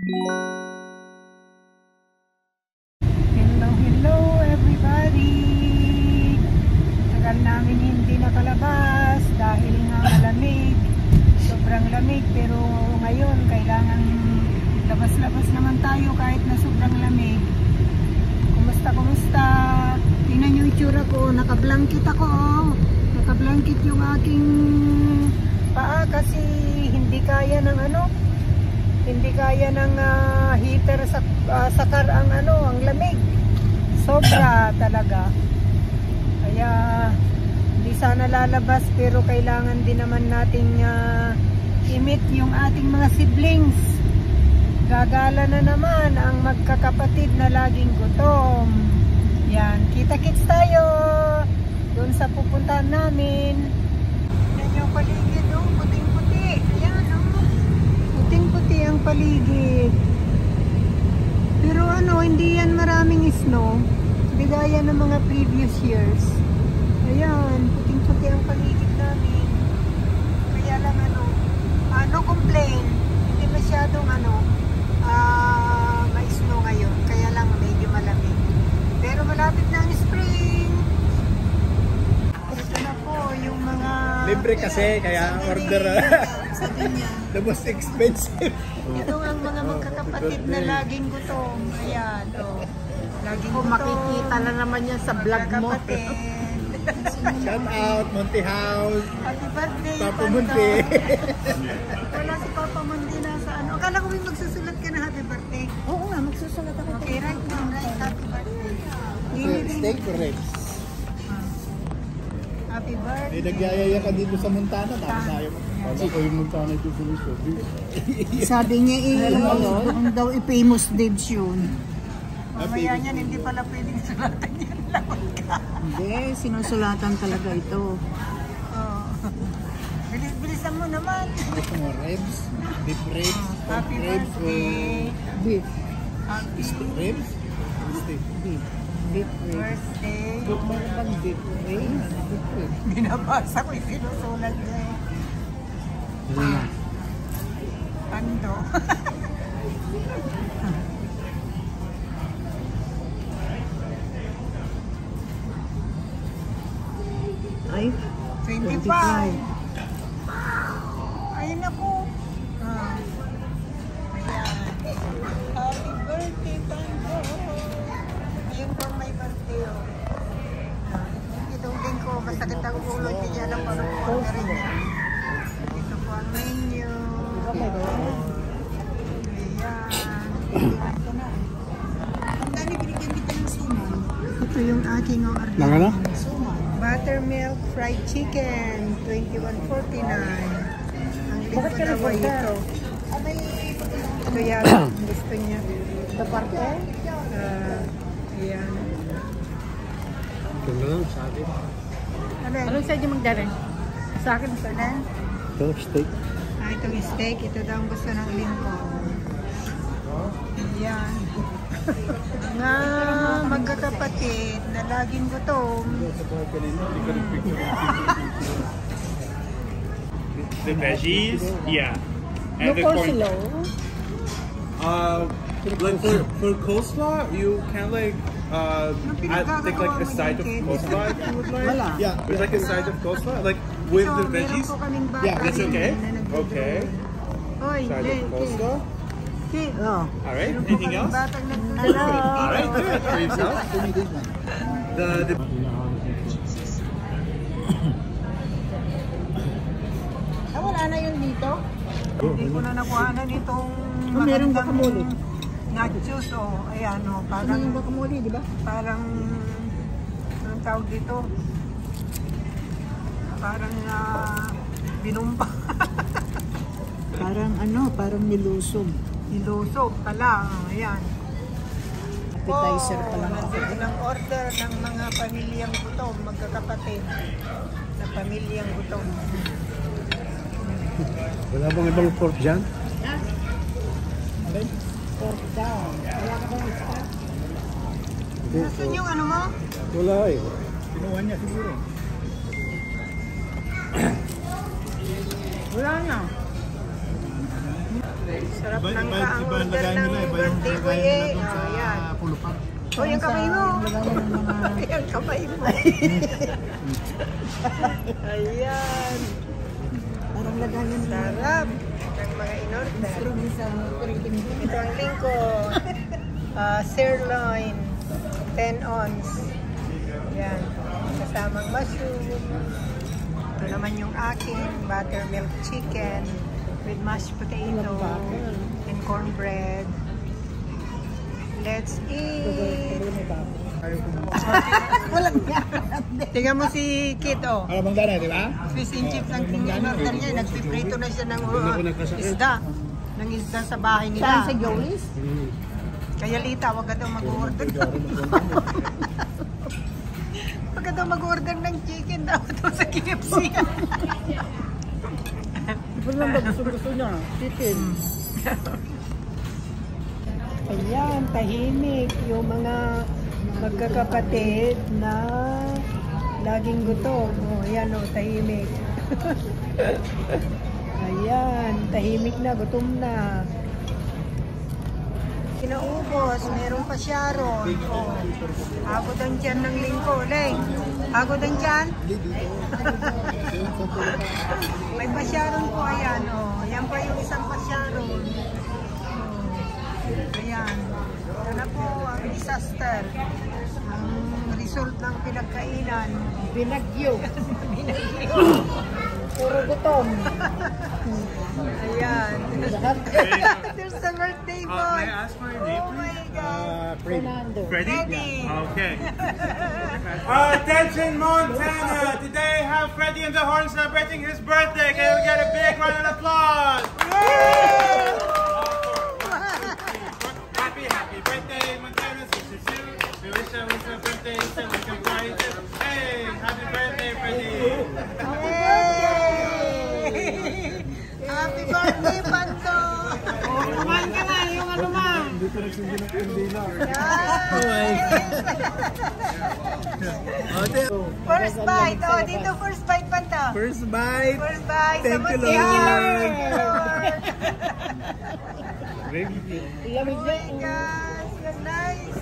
Hello everybody! Tagal namin hindi nakalabas dahil nga malamig. Sobrang lamig, pero ngayon kailangan labas-labas naman tayo kahit na sobrang lamig. Kumusta? Tingnan yung itsura ko, naka-blanket ako. Naka-blanket yung aking paa kasi hindi kaya ng heater sa car ang lamig. Sobra talaga. Kaya hindi sana lalabas, pero kailangan din naman nating i-meet yung ating mga siblings. Gagala na naman ang magkakapatid na laging gutom. Yan, kita-kits tayo doon sa pupuntahan namin. Yan yung paligid, puting-puti. Ayan, puting-puti ang paligid. Pero hindi yan maraming snow. Bigaya ng mga previous years. Ayan, puting-puti ang paligid namin. Kaya lang no complain. Hindi masyadong may snow ngayon. Kaya lang medyo malamig. Pero malapit na ang spring. Ito na po yung mga... Libre kasi, kaya order. Sabi niya. The most expensive. Ito ang mga magkakapatid na laging gutom. Ayan, laging gutom. Makikita na naman yan sa vlog mo. Shout out, Monty House. Happy birthday, Papa Monty. Wala si Papa Monty na sa Akala ko may magsusulat ka na happy birthday. Oo nga, magsusulat ako. Okay, right now, right. Happy birthday. Steak or ribs? Happy birthday. Nagyayaya ka dito sa Montana. Tapos ayaw mo. Kasi ko yung Montana dito sa Luso. Sabi niya ang daw famous days yun. Mamaya niyan, hindi pala pwedeng sulatan yan lang. Hindi, sinusulatan talaga ito. Bilis-bilisan mo naman. Gusto mo ribs? Beef ribs? Happy Ribs o birthday. Beef. Happy ribs? Steak. Beef. Beef ribs. birthday. Meron bang beef ribs? Beef ribs. Binabasa ko yung sinusulat niya. Pando. Ay, 25. Ayun ako. Ayan. Happy birthday, Pando. Ayun po may birthday. Itong din ko, masakit ang ulo. Hindi niya alam paano orderin niya. Ito po ang menu. Ayan. Ang dami binigyan kita ng suman. Ito yung aking order. Nangana? Buttermilk fried chicken, 21.49. Ang listo na ba ito? Ito yata ang gusto niya. sa parte? Ayan. Ito lang sa akin. Anong sa inyo magdaring? Sa akin, sa Ito na? Ito, steak. Itong steak. Ito daw ang gusto ng Lincoln. Ayan. Mga magkakapatid na laging gutom. The veggies, yeah. And the No corn. coleslaw? Like for coleslaw, you can take like a side of coleslaw if you would like. Wala. Yeah. There's like a side of coleslaw, like with the veggies. Yeah, that's okay. Okay. Oy, Side of coleslaw. Oh. All right. Anything else? Hello. All right. For yourself. The Wala na yun dito? Hindi ko na nakuhanan itong Meron guacamole. nachos ayan parang Ano yung guacamole, di ba? parang anong tawag dito? Parang binumpa. Parang parang nilusog. Nilusog pala, ayan. Appetizer pa lang ako. Nandito ng order ng mga pamilyang gutom, magkakapatid na pamilyang gutom. Wala bang ibang pork dyan? Pork down. Wala ka bang extra? Nasaan yung mo? Wala eh. Kinuha niya siguro. Wala na. Sarap Iba, ng iba, iba ang ka-order lagay ng nila, iba yung birthday ko lagay nila eh. doon sa Oh, yan. pulupan. O, yung kamay mo. Yung kamay mo. Ayan. Parang lagayan Sarap ng mga in-order. Ito ang lingko. Sirloin. 10 ons. Ayan. Kasamang mushroom. Ito naman yung akin. Buttermilk chicken with mashed potato and cornbread. Let's eat! Walang niya. Tingnan mo si Kit, oh. Alam bang gana, di ba? Fish and chips ang in-order niya. Nagpiprito na siya ng isda. Ng isda sa bahay nila. Saan sa Joey's? Kaya Lita, wag ka daw mag-order. Wag ka daw mag-order ng chicken daw sa KFC. Ito lang ba gusto niya? Chicken. Ayan, tahimik. Yung mga magkakapatid na laging gutom. O, ayan o, tahimik. Ayan, tahimik na, gutom na. Kinaubos, meron pa Sharon. O, agod ang tiyan ng lingko. Leng, agod ang tiyan? May pa Sharon po, ayan o. Ayan pa yung isang pa Sharon. Ayan. Ito na po ang disaster. Ang result ng pinagkainan. Binagyo. Binagyo. Puro gutom. Ayan. There's the birthday boy. May I ask for your name, Oh my God. Fernando. Freddie? Freddie. Okay. Attention Montana! Today have Freddie and the Horn celebrating his birthday. Can we get a big round of applause? Happy birthday, Montana 62. We wish you a birthday so we can fly it. Hey, happy birthday, Freddie. Yay! Happy birthday, Pando! Kumain ka na, yung ano man. Dito nagsindi ng kandila. First bite. Oh, dito first bite, Pando. First bite. First bite. Thank you, Sabot Lord. Oh my gosh, you're nice.